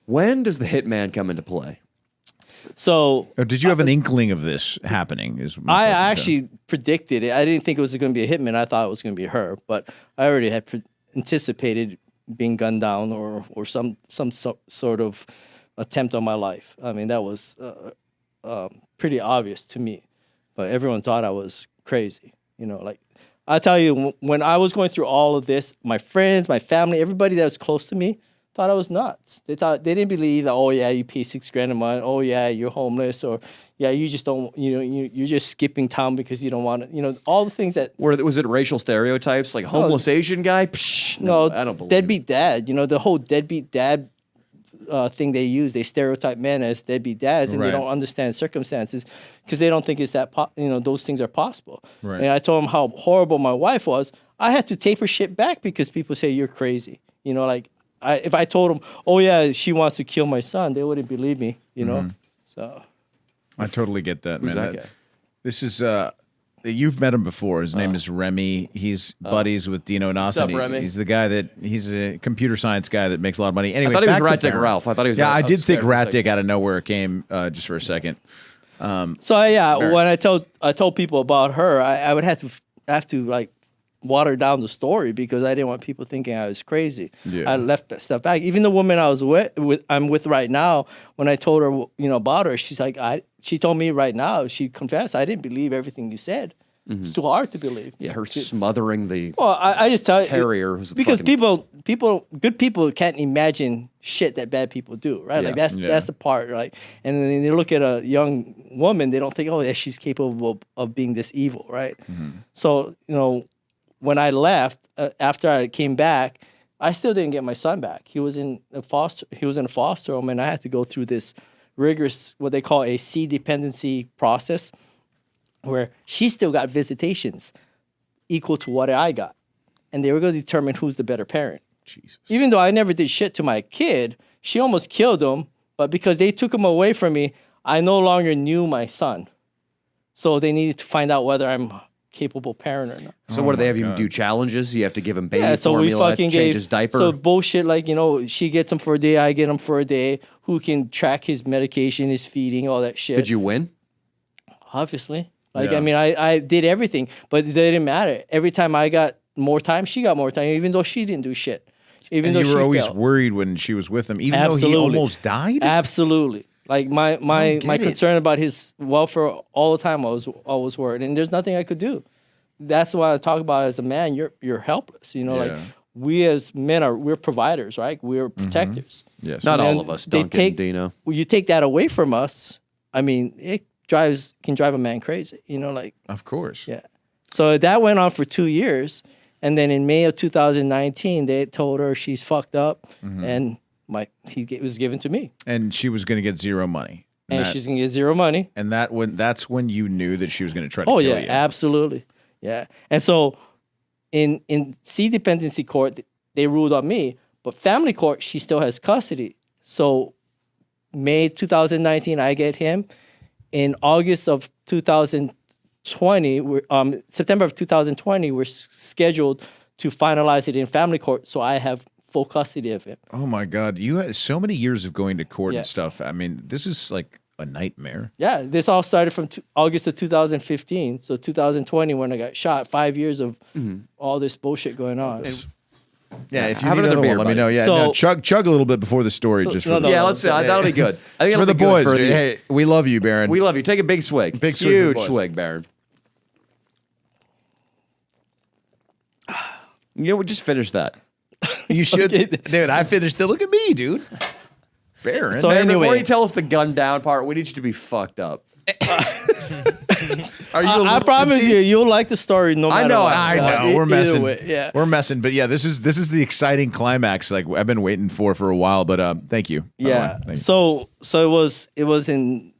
When does the hitman come into play? So did you have an inkling of this happening? I actually predicted it. I didn't think it was going to be a hitman. I thought it was going to be her, but I already had anticipated being gunned down or some sort of attempt on my life. I mean, that was pretty obvious to me, but everyone thought I was crazy. You know, like I tell you, when I was going through all of this, my friends, my family, everybody that was close to me thought I was nuts. They didn't believe that. Oh yeah, you pay $6,000 a month. Oh yeah, you're homeless, or yeah, you just don't. You know, you're just skipping town because you don't want to. You know, all the things that. Was it racial stereotypes like homeless Asian guy? Psh, no, I don't believe deadbeat dad. You know, the whole deadbeat dad thing they use. They stereotype men as deadbeat dads, and they don't understand circumstances because they don't think it's that. Those things are possible. Right. And I told them how horrible my wife was. I had to tape her shit back because people say you're crazy. You know, like. If I told them, oh yeah, she wants to kill my son, they wouldn't believe me, you know. So, I totally get that, man. Who's that guy? This is you've met him before. His name is Remy. He's buddies with Dino Nasani. What's up, Remy? He's a computer science guy that makes a lot of money. Anyway, I thought he was back Rat to Dick Baron. Ralph. I thought he was. Yeah, I did think Rat Dick out of nowhere came just for a second. so yeah, when I told people about her, I would have to like water down the story because I didn't want people thinking I was crazy. Yeah. I left that stuff back. Even the woman I was I'm with right now, when I told her, about her, she's like, she told me right now, she confessed, I didn't believe everything you said. It's too hard to believe. Yeah, her smothering the. Well, I just tell you, terrier who's because fucking... good people can't imagine shit that bad people do, right? Yeah. Like that's the part, right? And then they look at a young woman, they don't think, oh yeah, she's capable of being this evil, right? So when I left, after I came back, I still didn't get my son back. He was in a foster home, and I had to go through this rigorous, what they call a C dependency process, where she still got visitations equal to what I got, and they were going to determine who's the better parent. Jesus. Even though I never did shit to my kid, she almost killed him, but because they took him away from me, I no longer knew my son. So they needed to find out whether I'm capable parent or not. So what do they have you do? Challenges? You have to give him baby so formula, we fucking change his diaper. So bullshit like, she gets him for a day, I get him for a day. Who can track his medication, his feeding, all that shit. Did you win? Obviously. Like, Yeah. I mean, I did everything, but it didn't matter. Every time I got more time, she got more time, even though she didn't do shit. Even And though you were she always failed. worried when she was with him, even though Absolutely. he almost died? Absolutely. Like my concern about his welfare all the time, I was worried, and there's nothing I could do. That's why I talk about as a man, you're helpless. Like we as men we're providers, right? We're protectors. Yes. Not And all of us, Duncan and Dino. When you take that away from us, I mean, it can drive a man crazy. Of course. Yeah. So that went on for 2 years, and then in May of 2019, they told her she's fucked up, and he was given to me, And she was going to get zero money. and she's gonna get zero money. And that's when you knew that she was going to try to Oh kill yeah, you. absolutely, yeah. And so, in C dependency court, they ruled on me, but family court, she still has custody. So, May 2019, I get him. In August of 2020, September of 2020, we're scheduled to finalize it in family court. So I have full custody of him. Oh my God. You had so many years of going to court Yeah. and stuff. I mean, this is like a nightmare. Yeah, this all started from August of 2015. So 2020, when I got shot, 5 years of all this bullshit going on. Yeah, if you Have need another another beer, one, let me buddy. know. Yeah, So- no, chug a little bit before the story. just for no, Yeah, let's see. That'll be good. I think for it'll the be good boys. for the- Hey, we love you, Baron. We love you. Take a big swig. Big swig for the Huge boys. swig, Baron. Just finish that. You should, dude. I finished it. Look at me, dude. Baron. So Baron, before anyway, you tell us the gun down part, we need you to be fucked up. Are you? I promise you'll like the story no matter know, what. I know. We're Either messing. way, yeah. We're messing. But yeah, this is the exciting climax. Like I've been waiting for a while. But thank you. by the Yeah. way. Thank you. So it was in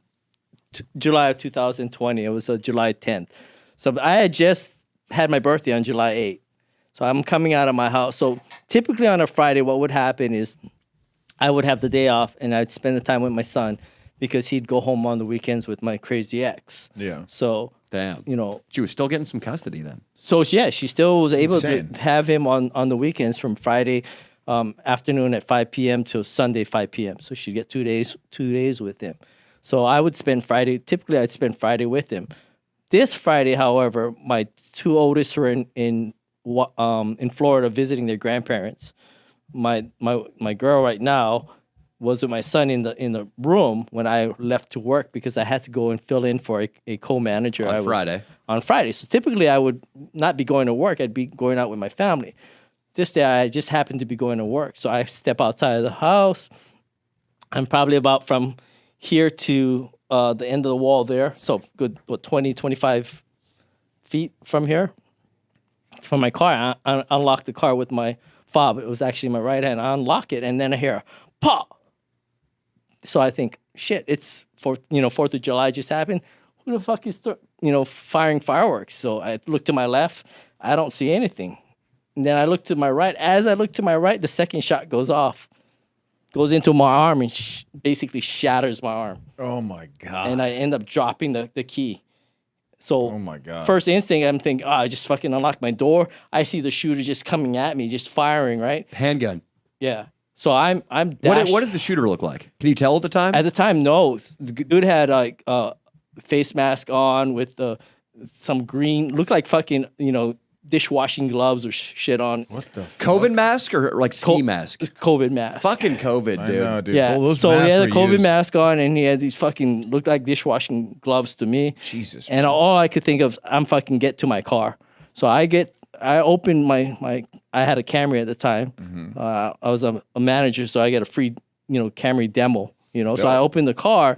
July of 2020. It was July 10th. So I had just had my birthday on July 8th. So I'm coming out of my house. So typically on a Friday, what would happen is I would have the day off and I'd spend the time with my son because he'd go home on the weekends with my crazy ex. Yeah. So Damn. she was still getting some custody then. So yeah, she still was able insane. to have him on the weekends from Friday afternoon at 5 p.m. till Sunday 5 p.m. So she'd get 2 days with him. So I would spend Friday. Typically, I'd spend Friday with him. This Friday, however, my two oldest were in Florida visiting their grandparents. My girl right now was with my son in the room when I left to work because I had to go and fill in for a co-manager on Friday. So typically I would not be going to work. I'd be going out with my family. This day I just happened to be going to work. So I step outside of the house. I'm probably about from here to the end of the wall there. So good, 20, 25 feet from here. From my car, I unlocked the car with my fob. It was actually my right hand. I unlock it and then I hear pop. So I think, shit, it's 4th of July just happened. Who the fuck is, firing fireworks? So I look to my left. I don't see anything. And then I look to my right. As I look to my right, the second shot goes off. Goes into my arm and basically shatters my arm. Oh, my God. And I end up dropping the key. So oh my God. First instinct, I'm thinking, I just fucking unlocked my door. I see the shooter just coming at me, just firing, right? Handgun. Yeah. So I'm What does the shooter look like? Can you tell at the time? At the time, no. The dude had like face mask on with some green, looked like fucking, dishwashing gloves or shit on. What the fuck? COVID mask or like ski mask? COVID mask. Fucking COVID, I dude. know, dude. Yeah. Well, those So he masks had a were COVID used. mask on and he had these fucking, looked like dishwashing gloves to me. Jesus. And all I could think of, I'm fucking get to my car. So I opened my I had a Camry at the time. Mm-hmm. I was a manager, so I get a free, Camry demo, So I opened the car.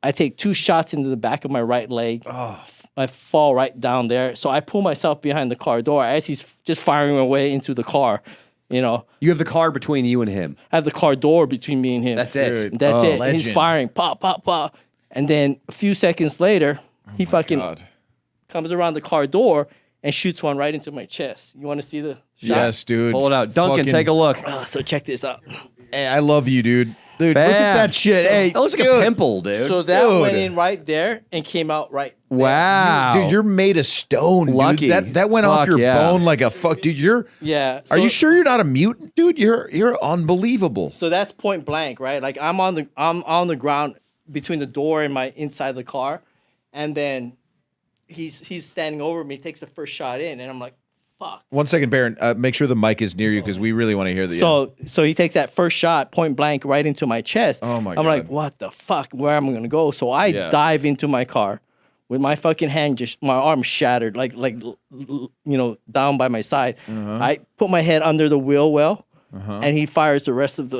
I take 2 shots into the back of my right leg. Oh. I fall right down there. So I pull myself behind the car door as he's just firing away into the car, You have the car between you and him. I have the car door between me and him. That's it. Dude. That's Oh, it. And legend. he's firing, pop, pop, pop. And then a few seconds later, he fucking God. comes around the car door and shoots one right into my chest. You want to see the shot? Yes, dude. Pull it out. Duncan, Fucking- take a look. So check this out. Hey, I love you, dude. Dude, look at Bam. that shit. Hey, That looks like dude. a pimple, dude. So that Dude. went in right there and came out right there. wow. Dude, you're made of stone, Lucky. dude. That went off Fuck your yeah. bone like a fuck, dude. Yeah. Are you sure you're not a mutant, dude? You're unbelievable. So that's point blank, right? Like I'm on the ground between the door and my inside the car, and then he's standing over me, takes the first shot in, and I'm like, fuck. 1 second, Baron. Make sure the mic is near you because we really want to hear the. So he takes that first shot point blank right into my chest. Oh my I'm God. like, what the fuck? Where am I gonna go? So I Yeah. dive into my car with my fucking hand, just my arm shattered, like down by my side. I put my head under the wheel well, and he fires the rest of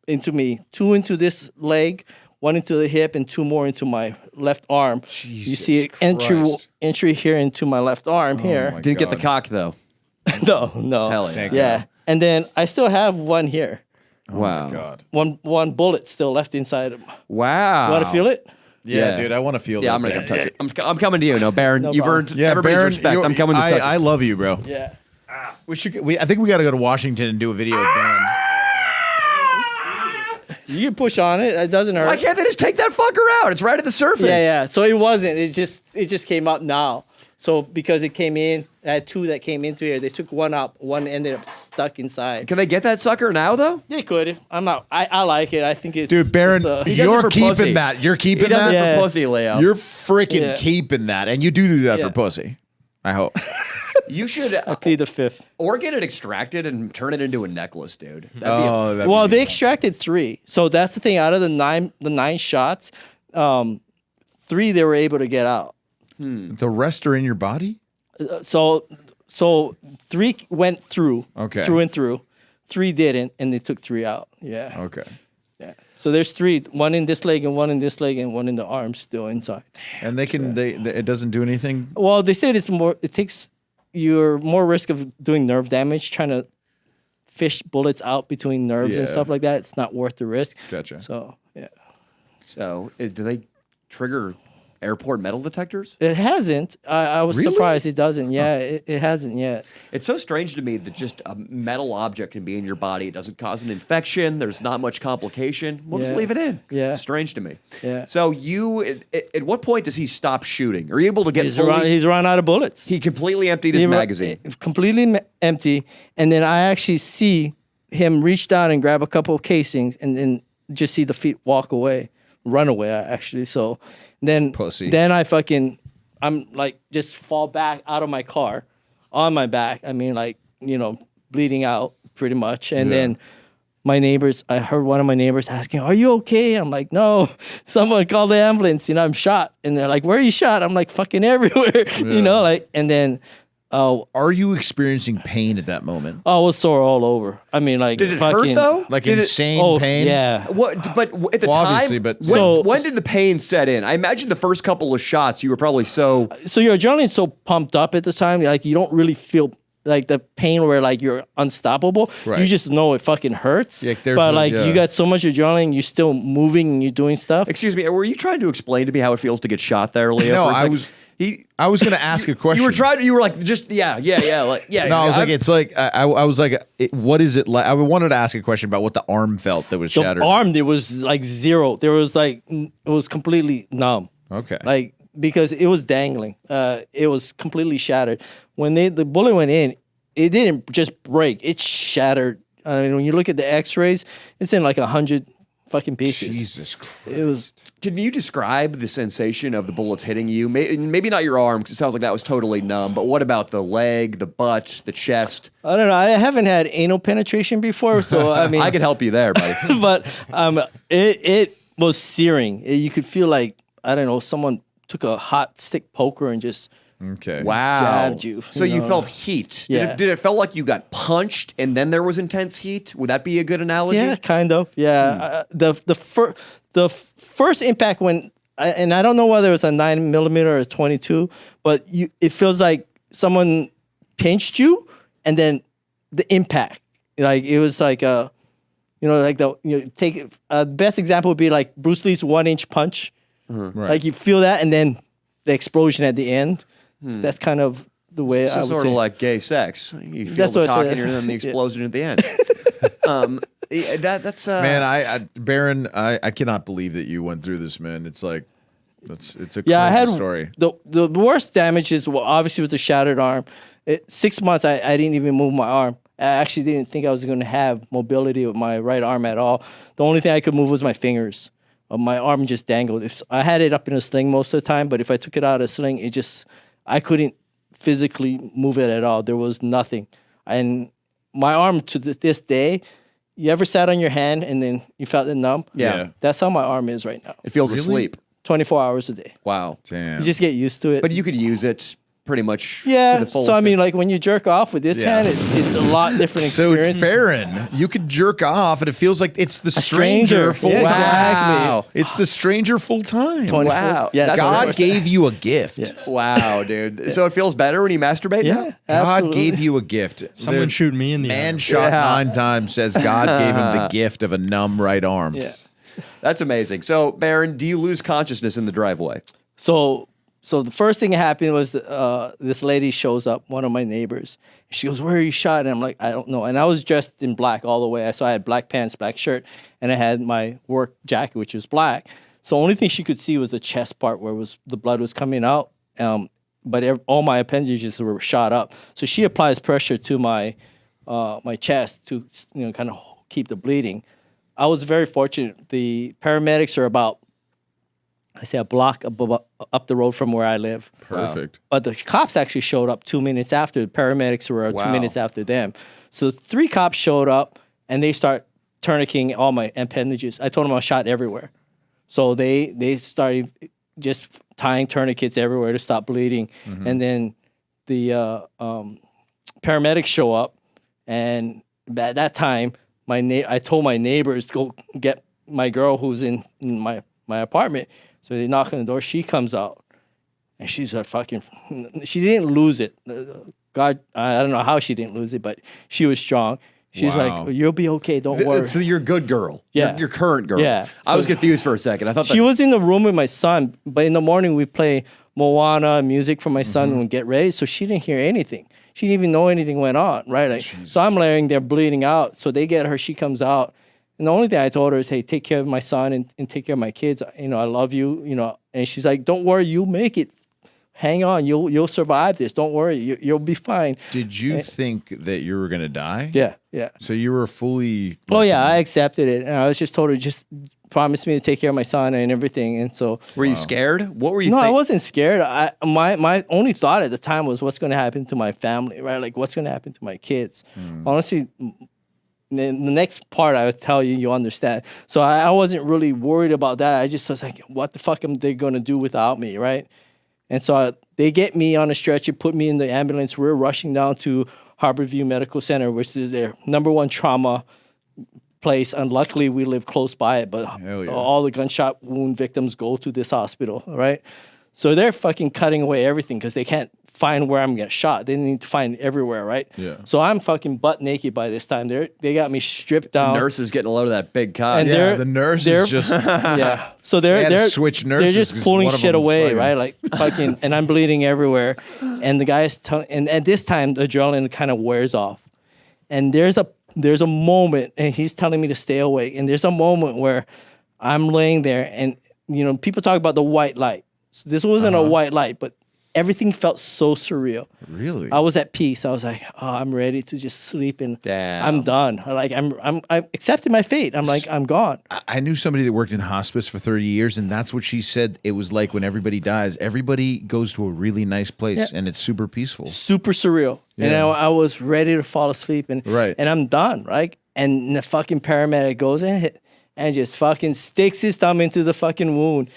into me. 2 into this leg, 1 into the hip, and 2 more into my left arm. You Jesus see Christ. entry here into my left arm here. my Didn't get the God. cock, though. No. Hell yeah. Thank Yeah. And then I still have one here. Wow. Oh God. One bullet still left inside him. Wow. You want to feel it? Yeah, Yeah. dude. I want to feel. Yeah, that I'm gonna thing. come touch it. I'm coming to you. No, Baron, No you've problem. earned Yeah, everybody's Baron. respect. I'm coming to touch I it. love you, bro. Yeah. I think we got to go to Washington and do a video of Baron. You can push on it. It doesn't hurt. Why can't they just take that fucker out? It's right at the surface. Yeah. So it wasn't. It just came up now. So because it came in, I had 2 that came into here. They took 1 out. 1 ended up stuck inside. Can they get that sucker now, though? They could. I'm not. I like it. I think it's. Dude, Baron, it's, does it you're for keeping pussy. that. You're He keeping does that. it Yeah. for pussy layout. You're freaking Yeah. keeping that, and you do that Yeah. for pussy. I hope. You should I plead the 5th. or get it extracted and turn it into a necklace, dude. That'd be Oh, that'd Well, be- they extracted 3. So that's the thing. Out of the nine shots, 3 they were able to get out. the rest are in your body. So 3 went through. Okay. Through and through. 3 didn't, and they took 3 out. Yeah. Okay. Yeah. So there's 3. 1 in this leg and 1 in this leg and 1 in the arm still inside. And they can. It doesn't do anything. Well, they said it takes you're more risk of doing nerve damage trying to fish bullets out between nerves and Yeah. stuff like that. It's not worth the risk. Gotcha. So yeah. So, do they trigger airport metal detectors? It hasn't. I was Really? surprised it doesn't. Yeah, it hasn't yet. It's so strange to me that just a metal object can be in your body. It doesn't cause an infection. There's not much complication. We'll just Yeah. leave it in. Yeah. Strange to me. Yeah. So at what point does he stop shooting? Are you able to get He's run out of bullets. He completely emptied his magazine. Completely empty. And then I actually see him reach down and grab a couple of casings and then just see the feet walk away, run away, actually. So then, Pussy. then I'm like, just fall back out of my car on my back. I mean, like, bleeding out pretty much. And then I heard one of my neighbors asking, "Are you okay?" I'm like, "No, someone call the ambulance. I'm shot." And they're like, "Where are you shot?" I'm like, "Fucking everywhere." And then, Are you experiencing pain at that moment? I was sore all over. I mean, like, Did it fucking, hurt though? Like Did it- insane pain? Yeah. What? But at the Well, time, obviously, but- when did the pain set in? I imagine the first couple of shots, you were probably so. So your adrenaline's so pumped up at the time, like you don't really feel like the pain where like you're unstoppable. Right. You just know it fucking hurts. Yeah, there's but no- like yeah. you got so much adrenaline, you're still moving and you're doing stuff. Excuse me, were you trying to explain to me how it feels to get shot there, Leo? No, for a I second? was. He. I was going to ask a question. You were like, just yeah, like yeah. No, I was like, it's like I was like, what is it like? I wanted to ask a question about what the arm felt that was The shattered. arm, there was like zero. There was like it was completely numb. Okay. Like because it was dangling. It was completely shattered. When the bullet went in, it didn't just break. It shattered. I mean, when you look at the X-rays, it's in like 100 fucking pieces. Jesus Christ. It was. Can you describe the sensation of the bullets hitting you? Maybe not your arm, because it sounds like that was totally numb. But what about the leg, the butt, the chest? I don't know. I haven't had anal penetration before, so I mean, I could help you there, buddy. but it was searing. You could feel like I don't know, someone took a hot stick poker and just Okay. Wow. jabbed you. So you know? felt heat. Yeah. Did it felt like you got punched and then there was intense heat? Would that be a good analogy? Yeah, kind of. Yeah. The first impact when and I don't know whether it was a 9mm or a 22, but it feels like someone pinched you and then the impact. Like it was like take the best example would be like Bruce Lee's 1-inch punch. Right. Like you feel that and then the explosion at the end. So that's kind of the way I So would sort say. of like gay sex. You feel That's the what I cock said. in and then the explosion at the end. That's Man, Baron, I cannot believe that you went through this, man. It's like, it's a Yeah, I crazy had story. the worst damages. Well, obviously with the shattered arm. 6 months, I didn't even move my arm. I actually didn't think I was going to have mobility with my right arm at all. The only thing I could move was my fingers. My arm just dangled. I had it up in a sling most of the time, but if I took it out of a sling, I couldn't physically move it at all. There was nothing. And my arm to this day, you ever sat on your hand and then you felt it numb? Yeah. That's how my arm is right now. it feels asleep. 24 hours a day. Wow. Damn. You just get used to it. But you could use it pretty much to yeah. the full So I mean, extent. like when you jerk off with this Yeah. hand, it's a lot different So experience. Baron, you could jerk off, and it feels like it's the stranger. stranger full Yeah, time. exactly. It's the stranger full time. 24 Wow. Yeah, That's God 24/7. gave you a gift. Yes. Wow, dude. So it feels better when you masturbate now? Yeah. God absolutely. gave you a gift. Someone The shoot me in the man eye. shot Yeah. 9 times says God gave him the gift of a numb right arm. Yeah. That's amazing. So, Baron, do you lose consciousness in the driveway? So the first thing that happened was this lady shows up, one of my neighbors. She goes, "Where are you shot?" And I'm like, "I don't know." And I was dressed in black all the way. So I had black pants, black shirt, and I had my work jacket, which was black. So the only thing she could see was the chest part where the blood was coming out. But all my appendages were shot up. So she applies pressure to my chest to kind of keep the bleeding. I was very fortunate. The paramedics are about, I say, a block up the road from where I live. Perfect. But the cops actually showed up 2 minutes after. The paramedics were 2 Wow. minutes after them. So 3 cops showed up, and they start tourniqueting all my appendages. I told them I was shot everywhere. So they started just tying tourniquets everywhere to stop bleeding. And then the paramedics show up, and at that time, I told my neighbors to go get my girl who's in my apartment. So they knock on the door. She comes out, and she's a fucking. She didn't lose it. God, I don't know how she didn't lose it, but she was strong. She's Wow. like, you'll be okay. Don't worry. So you're a good girl. Yeah. Your current girl. Yeah. I was So- confused for a second. I thought She was in the room with my son, but in the morning we play Moana music for my son and get ready. So she didn't hear anything. She didn't even know anything went on, right? Like, so I'm laying there bleeding out. So they get her, she comes out. And the only thing I told her is, hey, take care of my son and take care of my kids. You know, I love you, you know. And she's like, don't worry, you'll make it. Hang on, you'll survive this. Don't worry, you'll be fine. Did you think that you were going to die? Yeah, yeah. So you were fully. Oh yeah, I accepted it, and I was just told her just promise me to take care of my son and everything. And so, Were you scared? What were you? no, I wasn't scared. My only thought at the time was what's going to happen to my family, right? Like what's going to happen to my kids. Honestly, the next part I would tell you, you understand. So I wasn't really worried about that. I just was like, what the fuck am they going to do without me, right? And so they get me on a stretcher, put me in the ambulance. We're rushing down to Harborview Medical Center, which is their #1 trauma place. And luckily, we live close by it. But Hell yeah. all the gunshot wound victims go to this hospital, right? So they're fucking cutting away everything because they can't find where I'm getting shot. They need to find everywhere, right? Yeah. So I'm fucking butt naked by this time. They got me stripped down. Nurses getting a load of that big cock. And Yeah, they're- the nurse they're- is just. Yeah. So They had to they're switch They're nurses just 'cause pulling one of shit them away, fucking- right? Like fucking, and I'm bleeding everywhere. And the guy's telling, and at this time the adrenaline kind of wears off. And there's a moment, and he's telling me to stay awake. And there's a moment where I'm laying there, and you know, people talk about the white light. So this wasn't a white light, but everything felt so surreal. Really? I was at peace. I was like, oh, I'm ready to just sleep and Damn. I'm done. Like I accepted my fate. I'm like, I'm gone. I knew somebody that worked in hospice for 30 years, and that's what she said it was like when everybody dies. Everybody goes to a really nice place, and it's super peaceful. Super surreal. And Yeah. I was ready to fall asleep and Right. and I'm done, right? And the fucking paramedic goes in and just fucking sticks his thumb into the fucking wound.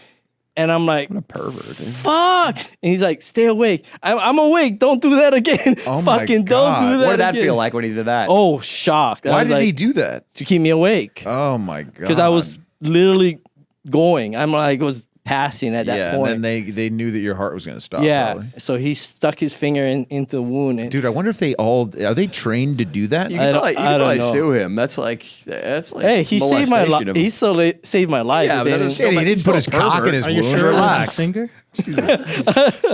And I'm like, what a pervert. Fuck. And he's like, stay awake. I'm awake. Don't do that again. Oh my fucking God. don't do that What did that again. feel like when he did that? Oh, shocked. I Why was did like, he do that? to keep me awake. Oh my god! Because I was literally going. I'm like, was passing at that yeah, point. and then they knew that your heart was going to stop. yeah. probably. So he stuck his finger into the wound. And Dude, I wonder if they all are they trained to do that? You I can don't- probably, you I can don't probably know. sue him. That's like hey, he saved my life. molestation of- He still saved my life. Yeah, if but they that is didn't- Shit, he didn't put his Still cock in pervert. his Are you wound. sure it was Relax. his finger?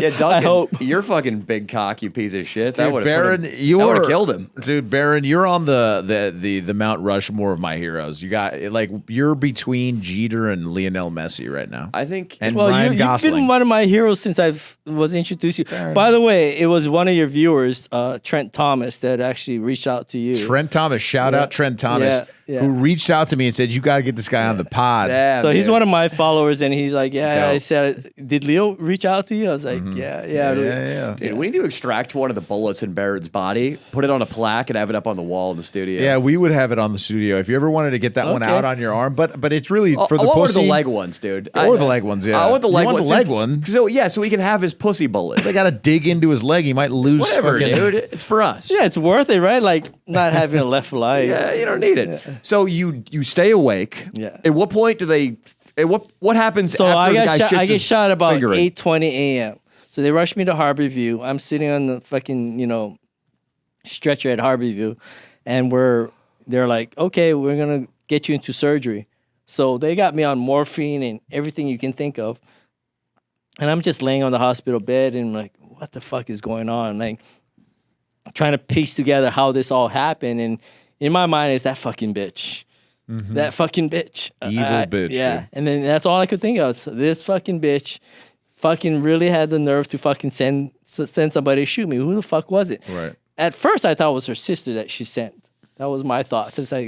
Yeah, Duncan, hope. you're fucking big cock, you piece of shit. Dude, That would Baron, have you're killed him. Dude, Baron, you're on the Mount Rushmore of my heroes. You got like you're between Jeter and Lionel Messi right now. I think. And Well, Ryan you've Gosling. been one of my heroes since I was introduced you. By the way, it was one of your viewers, Trent Thomas, that actually reached out to you. Trent Thomas, shout out Trent Thomas, Yeah. who reached out to me and said, "You got to get this guy on the pod." Damn, So he's dude. one of my followers, and he's like, "Yeah." Dope. I said, "Did Leo reach out to you?" I was like, "Yeah." Yeah. Dude, we need to extract one of the bullets in Barrett's body, put it on a plaque, and have it up on the wall in the studio. Yeah, we would have it on the studio if you ever wanted to get that one Okay. out on your arm. But it's really I for the want one of pussy. the leg ones, dude. Or the leg ones, yeah. I want the You leg want ones. the leg one? So he can have his pussy bullet. They got to dig into his leg. He might lose. Whatever, fucking- dude. It's for us. Yeah, it's worth it, right? Like not having a left leg. Yeah, you don't need it. So you stay awake. Yeah. At what point do they? At what happens So after I the got guy shot. shits I get his shot about finger in? 8:20 a.m. So they rushed me to Harborview. I'm sitting on the fucking stretcher at Harborview, and they're like, okay, we're gonna get you into surgery. So they got me on morphine and everything you can think of, and I'm just laying on the hospital bed and like, what the fuck is going on? Like trying to piece together how this all happened, and in my mind, it's that fucking bitch. That fucking bitch. Evil bitch, Yeah. dude. And then that's all I could think of. So this fucking bitch fucking really had the nerve to fucking send somebody to shoot me. Who the fuck was it? Right. At first, I thought it was her sister that she sent. That was my thought. So it's like,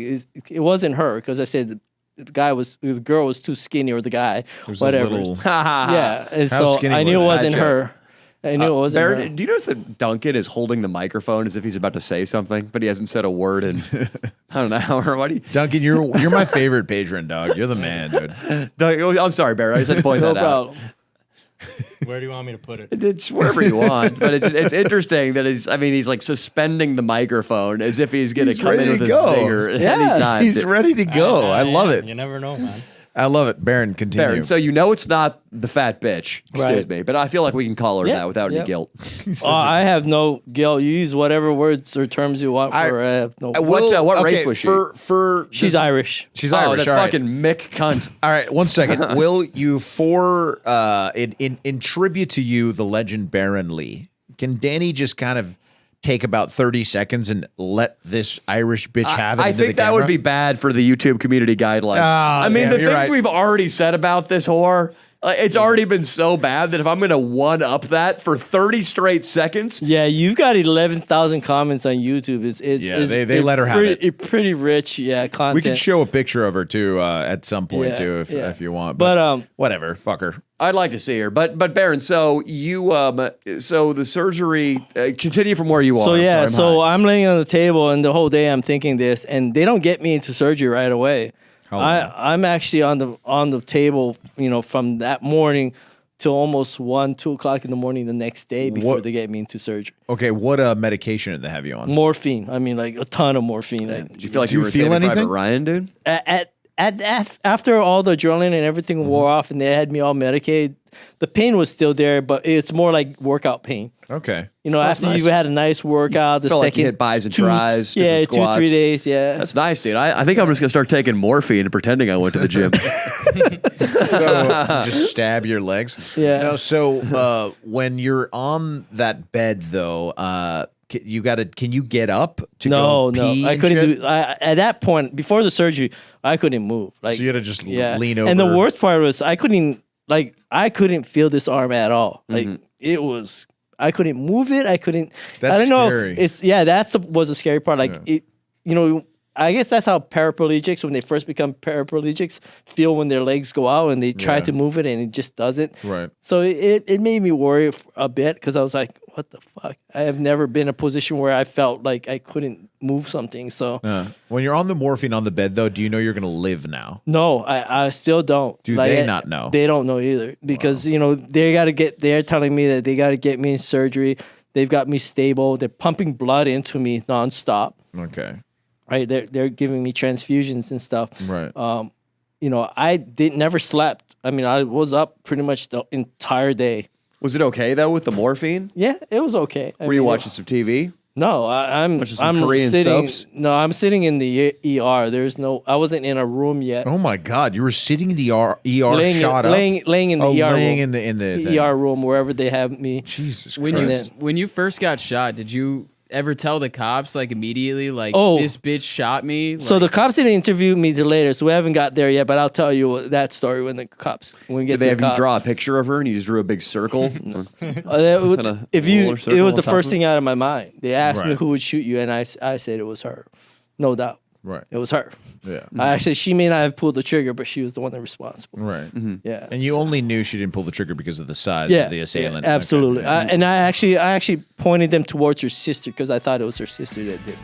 it wasn't her because I said the girl was too skinny or the guy, There's a whatever. little- Yeah. And How so skinny I knew it was wasn't that her. I knew it wasn't her. Barrett, do you notice that Duncan is holding the microphone as if he's about to say something, but he hasn't said a word in I don't know. Or what do you? Duncan, you're my favorite patron, dog. You're the man, dude. I'm sorry, Barrett. I just had to point No that out. problem. Where do you want me to put it? It's wherever you want, but it's interesting that he's like suspending the microphone as if he's gonna He's come in ready with to a go. zinger at Yeah, any time. He's ready to go. I love it. You never know, man. I love it. Baron, continue. Baron, so you know it's not the fat bitch, excuse Right. me, but I feel like we can call her Yeah, that without any yeah. guilt. I have no guilt. You use whatever words or terms you want for her. I have no. What race was she? She's Irish. She's Oh, Irish. that all right. fucking Mick cunt. All right, one second. Will you, in tribute to you, the legend Baron Lee, can Danny just kind of take about 30 seconds and let this Irish bitch have it? I into think the that camera? would be bad for the YouTube community guidelines. I mean, yeah, the you're things right. we've already said about this whore, it's already been so bad that if I'm going to one up that for 30 straight seconds, Yeah, you've got 11,000 comments on YouTube. Yeah, they let her have it. Pretty rich, yeah, content. We can show a picture of her too at some point Yeah, too, yeah. if you want. But, whatever, fuck her. I'd like to see her. But Baron, so you so the surgery continue from where you are. So yeah, I'm high. I'm laying on the table, and the whole day I'm thinking this, and they don't get me into surgery right away. I'm actually on the table, from that morning till almost 2 o'clock in the morning the next day before they get me into surgery. Okay, what medication did they have you on? Morphine. I mean, like a ton of morphine. Did you feel like Do you you were feel Saving Private anything? Ryan, dude? After all the adrenaline and everything wore off, and they had me all medicated, the pain was still there, but it's more like workout pain. Okay. After nice. you've had a nice workout, the Felt like second you hit bis and tries, yeah, different squats. 2-3 days, yeah. That's nice, dude. I think I'm just gonna start taking morphine and pretending I went to the gym. So just stab your legs. Yeah. No, so when you're on that bed though, can you get up to No, go pee I and couldn't shit? do. At that point, before the surgery, I couldn't move. Like, So you had to just yeah. lean over. And the worst part was I couldn't feel this arm at all. Like Mm-hmm. it was. I couldn't move it. I couldn't. That's I don't know. scary. Was the scary part. Like I guess that's how paraplegics, when they first become paraplegics, feel when their legs go out and they try Yeah. to move it and it just doesn't. Right. So it made me worry a bit because I was like, what the fuck? I have never been in a position where I felt like I couldn't move something. So When you're on the morphine on the bed though, do you know you're gonna live now? no, I still don't. Do they not know? They don't know either because they're telling me that they got to get me in surgery. They've got me stable. They're pumping blood into me nonstop. Okay. Right? They're giving me transfusions and stuff. Right. I never slept. I mean, I was up pretty much the entire day. Was it okay though with the morphine? Yeah, it was okay. Were you watching some TV? No, I'm Watching some I'm Korean sitting. soaps? No, I'm sitting in the ER. I wasn't in a room yet. Oh my God, you were sitting in the ER laying shot up. laying in the ER laying room. in the The ER room wherever they have me. Jesus When Christ. when you first got shot, did you ever tell the cops like immediately like Oh. this bitch shot me? So the Like, cops didn't interview me till later, so we haven't got there yet. But I'll tell you that story when we get Did they to have the you cops. draw a picture of her and you just drew a big circle? Kinda It was the first thing out of my mind. They asked me Right. who would shoot you, and I said it was her, no doubt. Right. It was her. Yeah. I said she may not have pulled the trigger, but she was the one that was responsible. Right. Yeah. And you only knew she didn't pull the trigger because of the size Yeah, of the assailant. yeah, absolutely. Okay. And I actually pointed them towards her sister because I thought it was her sister that did it.